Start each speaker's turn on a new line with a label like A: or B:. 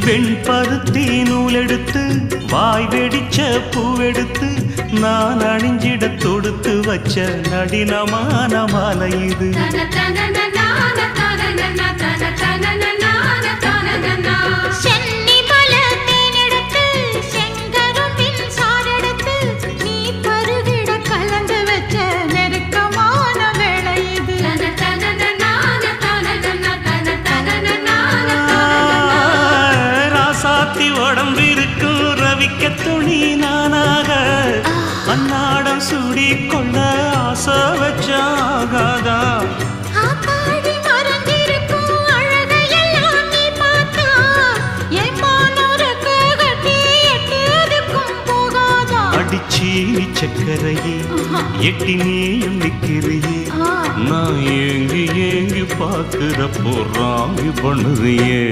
A: வெண்பருத்தி நூலெடுத்து வாய் வெடிச்ச பூவெடுத்து நான் அணிஞ்சிட தொடுத்து வச்ச நடினமான மாலை இது. உடம்பிருக்கும் ரவிக்க துணி நானாக அன்னாடம் சூடி கொள்ள ஆசை வச்சாகாதா. அடிச்சி சக்கரையே எட்டி நீயும் நிக்கிறியே நான் ஏங்கி ஏங்கி பார்க்கிறப்போ ராங்கி பண்ணுறியே.